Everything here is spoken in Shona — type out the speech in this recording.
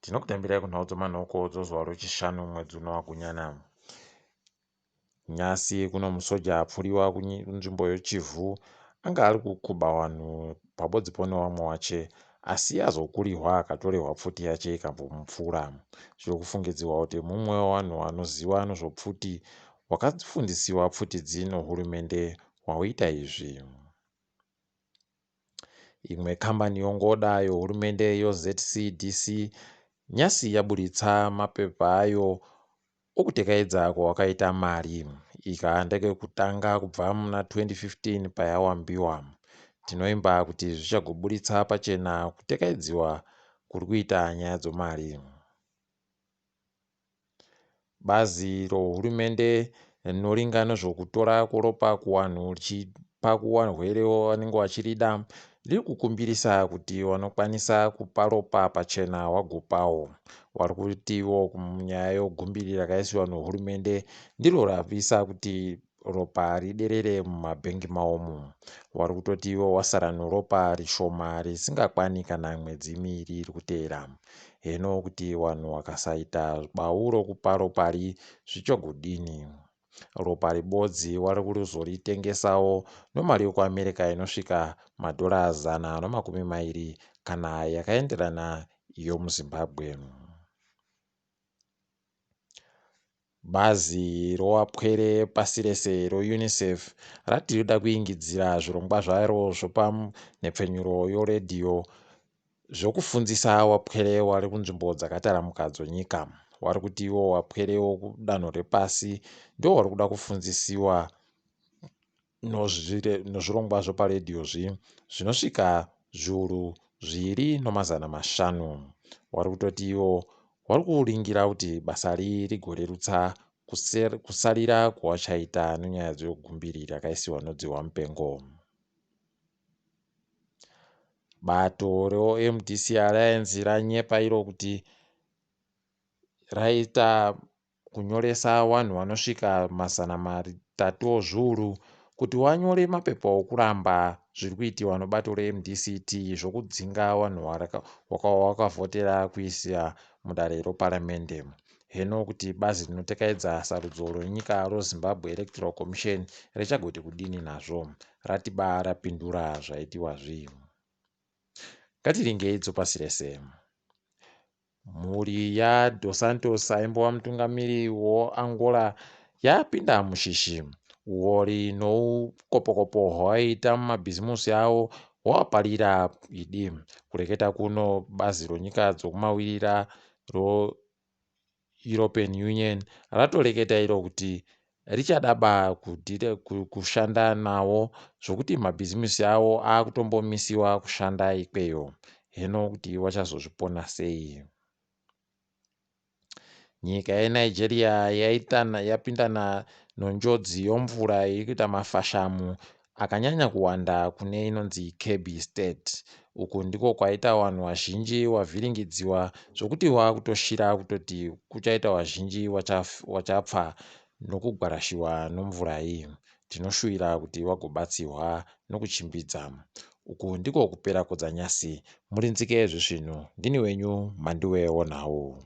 Tinokutambirai kunhau dzomanhoko dzozuva rwechishanu mwedzi uno waGunyana. Nyasi kuno musoja apfuriwa kunzvimbo yeChivu anga ari kukuba vanhu pabodzi nevamwe wache, asi azokurirwa akatorerwa pfuti yache ikambomupfuura. Zviri kufungidzirwa kuti mumwe wevanhu vanoziva nezvopfuti wakafundisiwa pfuti idzi nehurumende wauita izvi. Imwe kambani yongoda yehurumende yoZCDC nyasi yaburitsa mapepa ayo okutekedza kwawakaita mari. Ika ndekekutanga kubva muna 2015 payawambiwa. Tinoimba kuti zvichagoburitsa pachena kutekedziwa kuri kuita nyaya dzomari. Bazi rohurumende rinoringa nezvokutora koropa kuvanhu richipa kuvarwere vanenge vachirida riri kukumbirisa kuti vanokwanisa kupa ropa pachena vagopawo. Vari kutiwo munyaya yegumbiri rakaisiwa nehurumende ndiro rapisa kuti ropa riderere mumabhengi mawomo. Vari kutotiwo wasara neropa rishoma risingakwani kana mwedzi miviri iri kuteera. Heno kuti vanhu vakasaita bau rokupa ropari zvichagodini. Ropa ribodzi vari kuzoritengessawo nemari yekuAmerica inosvika $120 kana yakaenderana yomuZimbabwe. Bazi rowapwere pasi rese roUNICEF rati rida kuingidzira zvirongwa zvaro zvepanhepfenyuro yoredhiyo zvokufundzisa wapwere vari kunzvimbo dzakataramuka dzonyika. Vari kutiwo wapwere wokudanho repasi ndo vari kuda kufundzisiwa nezvirongwa zveparedhiyo zvinosvika 2,500. Vari kutotiwo vari kuringira kuti basa rigorerutsa kusarira kwavachaita nenyaya dzegumbiri rakaisiwa nodzihwa mupengo. Bato reMDC Alliance ranyepa iro kuti raita kunyoresa vanhu vanosvika 300,000 kuti vanyore mapepa okuramba zviri kuitiwa nebato reMDCT zvokudzinga vanhu vakavhotera kuisa mudare reparamende. Heno kuti bazi rinotekedza sarudzo rwenyika reZimbabwe Electoral Commission richagoti kudini nazvo, ratiba rapindura zvaitiwa zvii. Ngatiringei pasi rese. Mhuri yaDos Santos aimbova mutungamiri weAngola yapinda mushishi. Uori noukopokopo hwavaiita mumabhizimusi avo hwavaparira idi. Kureketa kuno bazi ronyika dzokumavirira roEuropean Union ratoreketa iro kuti richadaba kushanda navo zvokuti mabhizimusi avo akutombomisiwa kushanda ikweyo. Heno kuti vachazozvipona sei. Nyika yeNigeria yapindana nenjodzi yomvura iri kuita mafashamu akanyanya kuwanda kune inonzi Kebbi State. Uku ndiko kwaita vanhu vazhinji wavhiringidziwa zvokuti vakutoshira kutoti kuchaita vazhinji vachapfa nokugwarashiwa nomvura iyi. Tinoshuvira kuti vagobatsirwa nokuchimbidza. Uku ndiko kupera kodzanyasi. Murinzike zvezvinhu. Ndini wenyu Mhanduwe onhau.